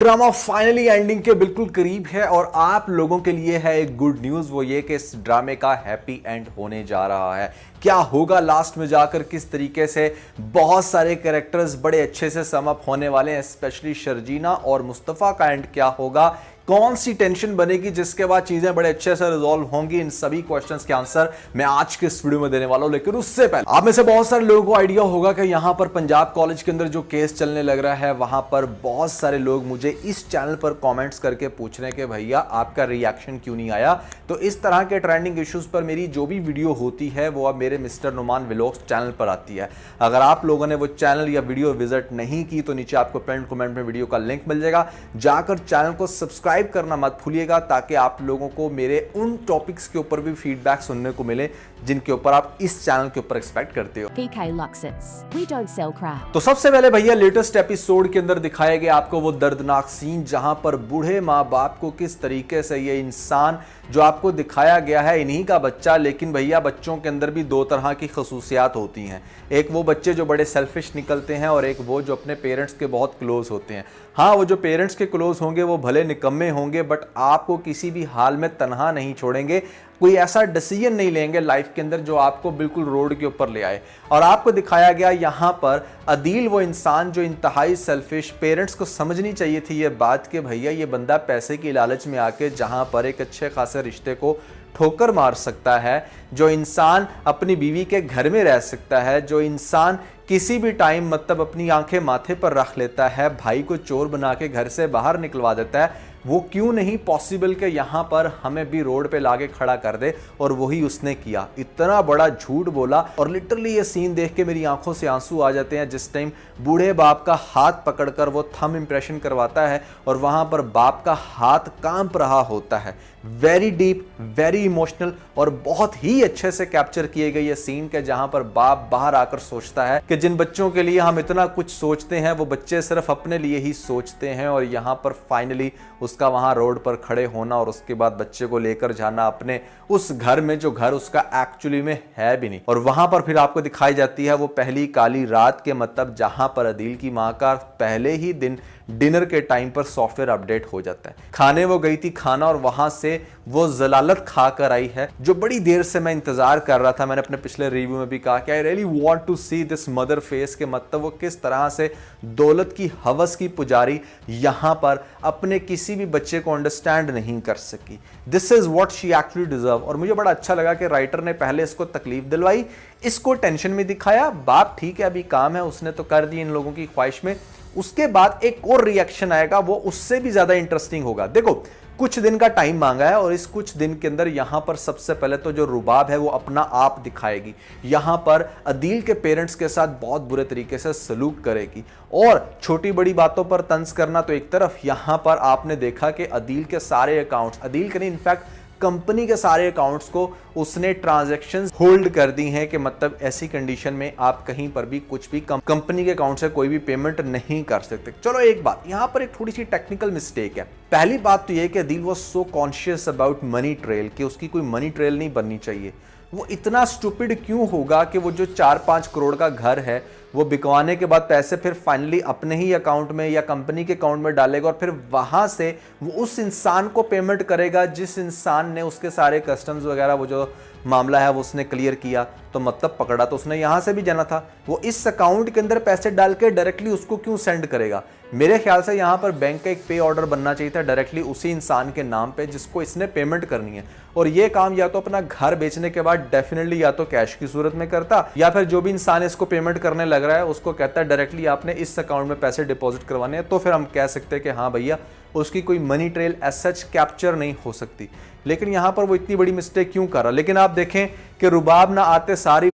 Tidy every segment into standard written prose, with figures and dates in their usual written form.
Drama finally ending के बिल्कुल करीब है और आप लोगों के लिए है एक गुड न्यूज, वो ये कि इस ड्रामे का हैप्पी एंड होने जा रहा है। क्या होगा लास्ट में जाकर, किस तरीके से बहुत सारे कैरेक्टर्स बड़े अच्छे से सम अप होने वाले हैं, स्पेशली शर्जीना और मुस्तफ़ा का एंड क्या होगा, कौन सी टेंशन बनेगी जिसके बाद चीजें बड़े अच्छे से रिजॉल्व होंगी, इन सभी क्वेश्चंस के आंसर मैं आज के इस वीडियो में देने वाला हूं। लेकिन उससे पहले आप में से बहुत सारे लोगों को आइडिया होगा कि यहां पर पंजाब कॉलेज के अंदर जो केस चलने लग रहा है, वहां पर बहुत सारे लोग मुझे इस चैनल पर कमेंट्स करके पूछ रहे हैं कि भैया आपका रिएक्शन क्यों नहीं आया। तो इस तरह के ट्रेंडिंग इश्यूज पर मेरी जो भी वीडियो होती है वो अब मेरे मिस्टर नुमान व्लॉग्स चैनल पर आती है। अगर आप लोगों ने वो चैनल या वीडियो विजिट नहीं की तो नीचे आपको पिन कमेंट में वीडियो का लिंक मिल जाएगा, जाकर चैनल को सब्सक्राइब करना मत भूलिएगा ताकि आप लोगों को मेरे उन टॉपिक्स के ऊपर भी फीडबैक सुनने को मिले जिनके ऊपर आप इस चैनल के ऊपर एक्सपेक्ट करते हो। PK Luxus. We don't sell crap. तो सबसे पहले भैया लेटेस्ट एपिसोड के अंदर दिखाया गया आपको वो दर्दनाक सीन जहां पर बूढ़े माँ बाप को किस तरीके से ये इंसान जो आपको दिखाया गया है इन्हीं का बच्चा, लेकिन भैया बच्चों के अंदर भी दो तरह की खसूसियात होती हैं। एक वो बच्चे जो बड़े सेल्फिश निकलते हैं और एक वो जो अपने पेरेंट्स के बहुत क्लोज होते हैं। हाँ, वो जो पेरेंट्स के क्लोज होंगे वो भले निकम्मे होंगे बट आपको किसी भी हाल में तनहा नहीं छोड़ेंगे, कोई ऐसा डिसीजन नहीं लेंगे लाइफ के अंदर जो आपको बिल्कुल रोड के ऊपर ले आए। और आपको दिखाया गया यहाँ पर अदील वो इंसान जो इंतहाई सेल्फिश, पेरेंट्स को समझनी चाहिए थी ये बात कि भैया ये बंदा पैसे की लालच में आके जहाँ पर एक अच्छे खासे रिश्ते को ठोकर मार सकता है, जो इंसान अपनी बीवी के घर में रह सकता है, जो इंसान किसी भी टाइम मतलब अपनी आंखें माथे पर रख लेता है, भाई को चोर बना के घर से बाहर निकलवा देता है, वो क्यों नहीं पॉसिबल कि यहाँ पर हमें भी रोड पे लाके खड़ा कर दे। और वही उसने किया, इतना बड़ा झूठ बोला। और लिटरली ये सीन देख के मेरी आंखों से आंसू आ जाते हैं जिस टाइम बूढ़े बाप का हाथ पकड़कर वो थंब इंप्रेशन करवाता है और वहां पर बाप का हाथ कांप रहा होता है। वेरी डीप, वेरी इमोशनल और बहुत ही अच्छे से कैप्चर किए गए ये सीन के जहां पर बाप बाहर आकर सोचता है कि जिन बच्चों के लिए हम इतना कुछ सोचते हैं वो बच्चे सिर्फ अपने लिए ही सोचते हैं। और यहाँ पर फाइनली उसका वहां रोड पर खड़े होना और उसके बाद बच्चे को लेकर जाना अपने उस घर में जो घर उसका एक्चुअली में है भी नहीं। और वहां पर फिर आपको दिखाई जाती है वो पहली काली रात के मतलब जहां पर अदील की मां का पहले ही दिन डिनर के टाइम पर सॉफ्टवेयर अपडेट हो जाता है। खाने वो गई थी खाना और वहां से वो जलालत खाकर आई है जो बड़ी देर से मैं इंतजार कर रहा था। मैंने अपने पिछले रिव्यू में भी कहा कि I really want to see this mother face, के मतलब वो किस तरह से दौलत की हवस की पुजारी यहां पर अपने किसी भी बच्चे को अंडरस्टैंड नहीं कर सकी। This is what she actually deserve. और मुझे बड़ा अच्छा लगा कि राइटर ने पहले इसको तकलीफ दिलवाई, इसको टेंशन में दिखाया। बाप ठीक है, अभी काम है, उसने तो कर दी इन लोगों की ख्वाहिश में, उसके बाद एक और रिएक्शन आएगा वो उससे भी ज्यादा इंटरेस्टिंग होगा। देखो, कुछ दिन का टाइम मांगा है और इस कुछ दिन के अंदर यहां पर सबसे पहले तो जो रुबाब है वो अपना आप दिखाएगी। यहां पर अदील के पेरेंट्स के साथ बहुत बुरे तरीके से सलूक करेगी और छोटी बड़ी बातों पर तंज करना तो एक तरफ, यहां पर आपने देखा कि अदील के सारे अकाउंट्स, अदील के नहीं इनफैक्ट कंपनी के सारे अकाउंट्स को उसने ट्रांजैक्शंस होल्ड कर दी हैं कि मतलब ऐसी कंडीशन में आप कहीं पर भी कुछ भी कंपनी के अकाउंट से कोई भी पेमेंट नहीं कर सकते। चलो एक बात, यहां पर एक थोड़ी सी टेक्निकल मिस्टेक है। पहली बात तो यह कि अदील वो so conscious about money trail कि उसकी कोई मनी ट्रेल नहीं बननी चाहिए। वो इतना स्टूपिड क्यों होगा कि वो जो 4-5 करोड़ का घर है वो बिकवाने के बाद पैसे फिर फाइनली अपने ही अकाउंट में या कंपनी के अकाउंट में डालेगा और फिर वहां से वो उस इंसान को पेमेंट करेगा जिस इंसान ने उसके सारे कस्टम्स वगैरह वो जो मामला है वो उसने क्लियर किया। तो मतलब पकड़ा तो उसने यहां से भी जाना था, वो इस अकाउंट के अंदर पैसे डाल के डायरेक्टली उसको क्यों सेंड करेगा। मेरे ख्याल से यहां पर बैंक का एक पे ऑर्डर बनना चाहिए था डायरेक्टली उसी इंसान के नाम पे जिसको इसने पेमेंट करनी है। और ये काम या तो अपना घर बेचने के बाद डेफिनेटली या तो कैश की सूरत में करता या फिर जो भी इंसान इसको पेमेंट करने लग रहा है उसको कहता है डायरेक्टली आपने इस अकाउंट में पैसे डिपॉजिट करवाने हैं। तो फिर हम कह सकते हैं कि हाँ भैया उसकी कोई money trail as such capture नहीं हो सकती। लेकिन यहां पर वो इतनी बड़ी मिस्टेक क्यों कर रहा। लेकिन आप देखें कि रुबाब ना आते सारी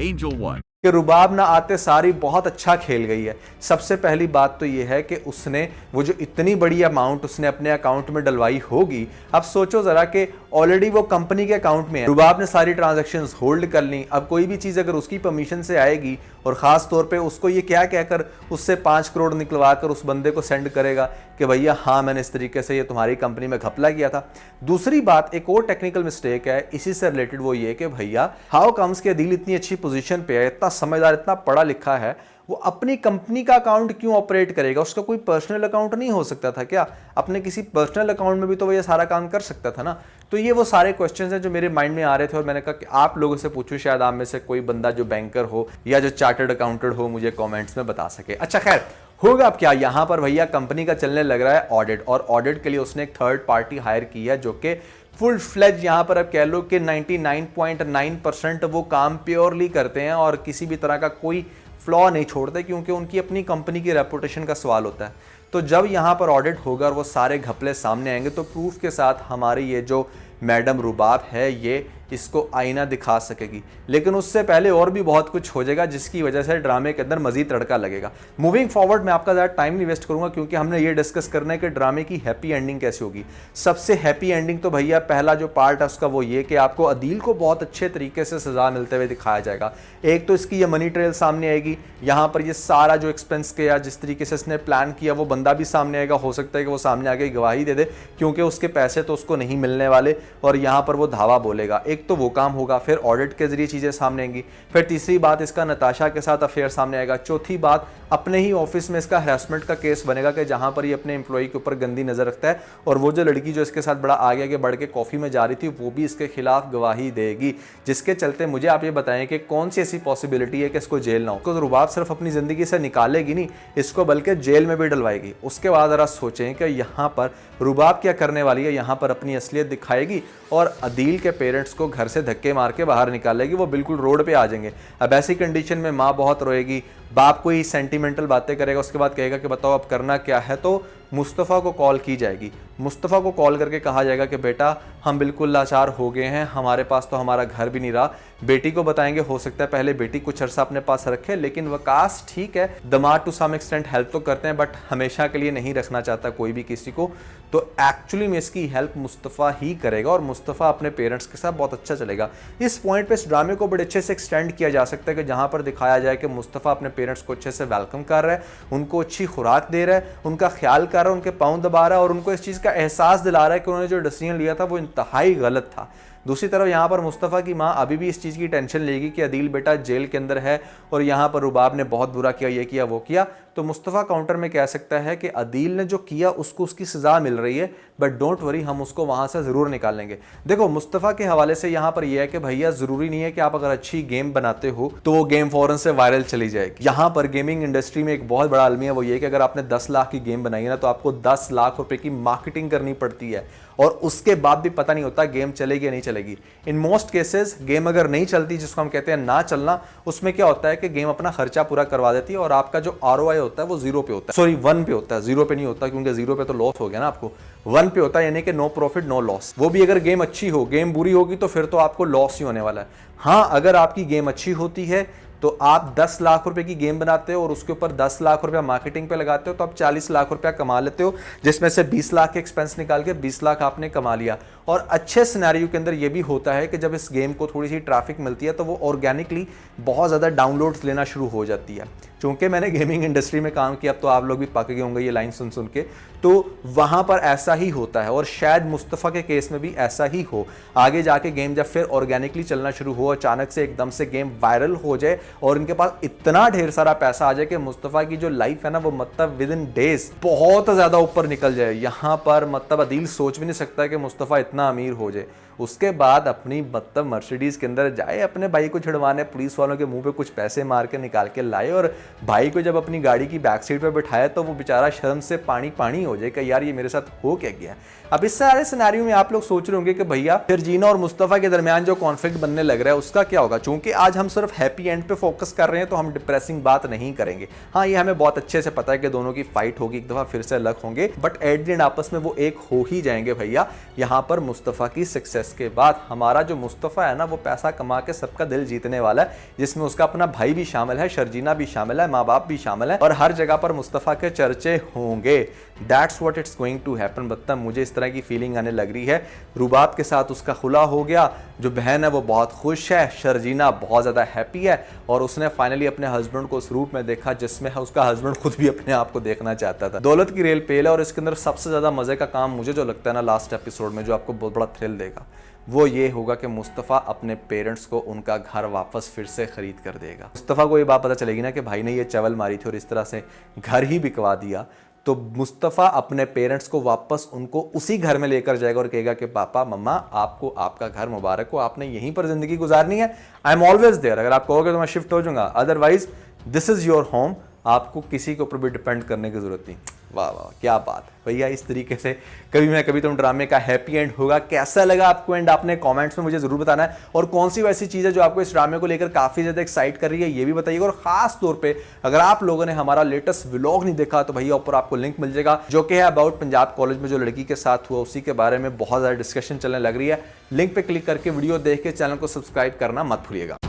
Angel One. कि रुबाब ना आते सारी बहुत अच्छा खेल गई है। सबसे पहली बात तो ये है कि उसने वो जो इतनी बड़ी अमाउंट उसने अपने अकाउंट में डलवाई होगी, अब सोचो जरा कि ऑलरेडी वो कंपनी के अकाउंट में है, रुबाब ने सारी ट्रांजैक्शंस होल्ड कर ली। अब कोई भी चीज़ अगर उसकी परमिशन से आएगी और ख़ास तौर पे उसको ये क्या कहकर उससे 5 करोड़ निकलवा कर उस बंदे को सेंड करेगा कि भैया हाँ मैंने इस तरीके से ये तुम्हारी कंपनी में घपला किया था। दूसरी बात, एक और टेक्निकल मिस्टेक है इसी से रिलेटेड, वो ये कि भैया हाउ कम्स के अदील इतनी अच्छी पोजीशन पे है, इतना समझदार, इतना पढ़ा लिखा है, वो अपनी कंपनी का अकाउंट क्यों ऑपरेट करेगा? उसका कोई पर्सनल अकाउंट नहीं हो सकता था क्या? अपने किसी पर्सनल अकाउंट में भी तो वो ये सारा काम कर सकता था ना। तो ये वो सारे क्वेश्चंस हैं जो मेरे माइंड में आ रहे थे और मैंने कहा कि आप लोगों से पूछूं, शायद आप में से कोई बंदा जो बैंकर हो या जो चार्टर्ड अकाउंटेंट हो मुझे कॉमेंट्स में बता सके। अच्छा खैर, होगा अब क्या, यहाँ पर भैया कंपनी का चलने लग रहा है ऑडिट, और ऑडिट के लिए उसने एक थर्ड पार्टी हायर की है जो कि फुल फ्लेज यहाँ पर अब कह लो कि 99.9% वो काम प्योरली करते हैं और किसी भी तरह का कोई फ्लॉ नहीं छोड़ते, क्योंकि उनकी अपनी कंपनी की रेपुटेशन का सवाल होता है। तो जब यहाँ पर ऑडिट होगा और वो सारे घपले सामने आएंगे तो प्रूफ के साथ हमारी ये जो मैडम रुबाब है ये इसको आईना दिखा सकेगी। लेकिन उससे पहले और भी बहुत कुछ हो जाएगा जिसकी वजह से ड्रामे के अंदर मजीद तड़का लगेगा। मूविंग फॉरवर्ड मैं आपका ज़्यादा टाइम नहीं वेस्ट करूंगा क्योंकि हमने ये डिस्कस करना है कि ड्रामे की हैप्पी एंडिंग कैसे होगी। सबसे हैप्पी एंडिंग तो भैया पहला जो पार्ट है उसका वो ये कि आपको अदील को बहुत अच्छे तरीके से सजा मिलते हुए दिखाया जाएगा। एक तो इसकी ये मनी ट्रेल सामने आएगी, यहाँ पर ये सारा जो एक्सपेंस किया, जिस तरीके से इसने प्लान किया, वो बंदा भी सामने आएगा। हो सकता है कि वो सामने आके गवाही दे दे क्योंकि उसके पैसे तो उसको नहीं मिलने वाले, और यहाँ पर वो धावा बोलेगा। एक तो वो काम होगा, फिर ऑडिट के जरिए चीजें सामने आएंगी। फिर तीसरी बात, इसका नताशा के साथ अफेयर सामने आएगा। चौथी बात, अपने ही ऑफिस में इसका हैरेसमेंट का केस बनेगा कि जहां पर ये अपने एम्प्लॉय के ऊपर गंदी नजर रखता है, और वो जो लड़की जो इसके साथ बड़ा आगे आगे बढ़ के कॉफी में जा रही थी वो भी इसके खिलाफ गवाही देगी। जिसके चलते मुझे आप ये बताएं कि कौन सी ऐसी पॉसिबिलिटी है कि इसको जेल ना हो। तो रुबाब सिर्फ अपनी जिंदगी से निकालेगी नहीं, इसको बल्कि जेल में भी डलवाएगी। उसके बाद जरा सोचें कि यहाँ पर रुबाब क्या करने वाली है। यहाँ पर अपनी असलियत दिखाएगी और अदील के पेरेंट्स को घर से धक्के मार के बाहर निकालेगी। वो बिल्कुल रोड पे आ जाएंगे। अब ऐसी कंडीशन में माँ बहुत रोएगी, बाप कोई सेंटिमेंटल बातें करेगा, उसके बाद कहेगा कि बताओ अब करना क्या है। तो मुस्तफ़ा को कॉल की जाएगी। मुस्तफ़ा को कॉल करके कहा जाएगा कि बेटा हम बिल्कुल लाचार हो गए हैं, हमारे पास तो हमारा घर भी नहीं रहा। बेटी को बताएंगे, हो सकता है पहले बेटी कुछ अर्सा अपने पास रखे, लेकिन वकास ठीक है, दमाद टू सम एक्सटेंट हेल्प तो करते हैं बट हमेशा के लिए नहीं रखना चाहता कोई भी किसी को। तो एक्चुअली में इसकी हेल्प मुस्तफ़ा ही करेगा और मुस्तफ़ा अपने पेरेंट्स के साथ बहुत अच्छा चलेगा। इस पॉइंट पे इस ड्रामे को बड़े अच्छे से एक्सटेंड किया जा सकता है कि जहाँ पर दिखाया जाए कि मुस्तफ़ा अपने पेरेंट्स को अच्छे से वेलकम कर रहा है, उनको अच्छी खुराक दे रहा है, उनका ख्याल कर रहा है, उनके पाँव दबा रहा है और उनको इस चीज़ का एहसास दिला रहा है कि उन्होंने जो डिसीजन लिया था वो इंतहाई गलत था। दूसरी तरफ यहाँ पर मुस्तफ़ा की माँ अभी भी इस चीज़ की टेंशन लेगी कि अदील बेटा जेल के अंदर है और यहाँ पर रुबाब ने बहुत बुरा किया, ये किया वो किया। तो मुस्तफ़ा काउंटर में कह सकता है कि अदील ने जो किया उसको उसकी सज़ा मिल रही है, बट डोंट वरी, हम उसको वहाँ से ज़रूर निकालेंगे। देखो मुस्तफ़ा के हवाले से यहाँ पर यह है कि भैया ज़रूरी नहीं है कि आप अगर अच्छी गेम बनाते हो तो वो गेम फ़ौरन से वायरल चली जाएगी। यहाँ पर गेमिंग इंडस्ट्री में एक बहुत बड़ा अलमिया वो ये है कि अगर आपने 10 लाख की गेम बनाई है ना तो आपको 10 लाख रुपए की मार्केटिंग करनी पड़ती है और उसके बाद भी पता नहीं होता गेम चलेगी या नहीं चलेगी। इन मोस्ट केसेस गेम अगर नहीं चलती, जिसको हम कहते हैं ना चलना, उसमें क्या होता है कि गेम अपना खर्चा पूरा करवा देती है और आपका जो ROI होता है वो 0 पे होता है, सॉरी 1 पे होता है, 0 पे नहीं होता क्योंकि 0 पे तो लॉस हो गया ना आपको, 1 पे होता है, यानी कि नो प्रॉफिट नो लॉस। वो भी अगर गेम अच्छी हो, गेम बुरी होगी तो फिर तो आपको लॉस ही होने वाला है। हाँ, अगर आपकी गेम अच्छी होती है तो आप 10 लाख रुपए की गेम बनाते हो और उसके ऊपर 10 लाख रुपया मार्केटिंग पे लगाते हो तो आप 40 लाख रुपया कमा लेते हो, जिसमें से 20 लाख के एक्सपेंस निकाल के 20 लाख आपने कमा लिया। और अच्छे सिनेरियो के अंदर ये भी होता है कि जब इस गेम को थोड़ी सी ट्रैफिक मिलती है तो वो ऑर्गेनिकली बहुत ज़्यादा डाउनलोड्स लेना शुरू हो जाती है। चूंकि मैंने गेमिंग इंडस्ट्री में काम किया, अब तो आप लोग भी पक गए होंगे ये लाइन सुन सुन के, तो वहाँ पर ऐसा ही होता है और शायद मुस्तफ़ा के केस में भी ऐसा ही हो। आगे जाके गेम जब फिर ऑर्गेनिकली चलना शुरू हो, अचानक से एकदम से गेम वायरल हो जाए और इनके पास इतना ढेर सारा पैसा आ जाए कि मुस्तफ़ा की जो लाइफ है ना वो मतलब विद इन डेज बहुत ज़्यादा ऊपर निकल जाए। यहाँ पर मतलब अदील सोच भी नहीं सकता कि मुस्तफ़ा इतना अमीर हो जाए। उसके बाद अपनी मतलब मर्सिडीज़ के अंदर जाए, अपने भाई को छिड़वाने, पुलिस वालों के मुंह पे कुछ पैसे मार के निकाल के लाए और भाई को जब अपनी गाड़ी की बैक सीट पे बिठाया तो वो बेचारा शर्म से पानी पानी हो जाए कि यार ये मेरे साथ हो क्या गया। अब इस सारे सिनेरियो में आप लोग सोच रहे होंगे कि भैया फिर जीना और मुस्तफ़ा के दरमियान जो कॉन्फ्लिक्ट बनने लग रहा है उसका क्या होगा। चूंकि आज हम सिर्फ हैप्पी एंड पे फोकस कर रहे हैं तो हम डिप्रेसिंग बात नहीं करेंगे। हाँ, ये हमें बहुत अच्छे से पता है कि दोनों की फाइट होगी, एक दफ़ा फिर से अलग होंगे, बट एट द एंड आपस में वो एक हो ही जाएंगे भैया। यहाँ पर मुस्तफ़ा की सक्सेस इसके बाद हमारा जो मुस्तफ़ा है ना वो पैसा कमा के सबका दिल जीतने वाला है, जिसमें उसका अपना भाई भी शामिल है, शर्जीना भी शामिल है, माँ बाप भी शामिल है और हर जगह पर मुस्तफ़ा के चर्चे होंगे। That's what it's going to happen. मतलब मुझे इस तरह की फीलिंग आने लग रही है। रुबाब के साथ उसका खुला हो गया, जो बहन है वो बहुत खुश है, शर्जीना बहुत ज़्यादा हैप्पी है और उसने फाइनली अपने हस्बैंड को उस रूप में देखा जिसमें उसका हस्बैंड खुद भी अपने आप को देखना चाहता था। दौलत की रेल पेल है और इसके अंदर सबसे ज़्यादा मज़े का काम मुझे जो लगता है ना लास्ट एपिसोड में, जो आपको बहुत बड़ा थ्रिल देगा, वो ये होगा कि मुस्तफ़ा अपने पेरेंट्स को उनका घर वापस फिर से खरीद कर देगा। मुस्तफ़ा को ये बात पता चलेगी ना कि भाई ने ये चवल मारी थी और इस तरह से घर ही बिकवा दिया, तो मुस्तफ़ा अपने पेरेंट्स को वापस उनको उसी घर में लेकर जाएगा और कहेगा कि पापा मम्मा आपको आपका घर मुबारक हो, आपने यहीं पर ज़िंदगी गुजारनी है, आई एम ऑलवेज देयर। अगर आप कहोगे तो मैं शिफ्ट हो जाऊंगा, otherwise this is your home, आपको किसी के ऊपर भी डिपेंड करने की ज़रूरत नहीं। वाह वाह क्या बात है भैया। इस तरीके से कभी मैं कभी तुम ड्रामे का हैप्पी एंड होगा। कैसा लगा आपको एंड आपने कमेंट्स में मुझे ज़रूर बताना है, और कौन सी वैसी चीज़ है जो आपको इस ड्रामे को लेकर काफ़ी ज़्यादा एक्साइट कर रही है ये भी बताइएगा। और ख़ास तौर पे अगर आप लोगों ने हमारा लेटेस्ट व्लॉग नहीं देखा तो भैया ऊपर आपको लिंक मिल जाएगा, जो कि है अबाउट पंजाब कॉलेज में जो लड़की के साथ हुआ उसी के बारे में बहुत ज़्यादा डिस्कशन चलने लग रही है। लिंक पर क्लिक करके वीडियो देख के चैनल को सब्सक्राइब करना मत भूलिएगा।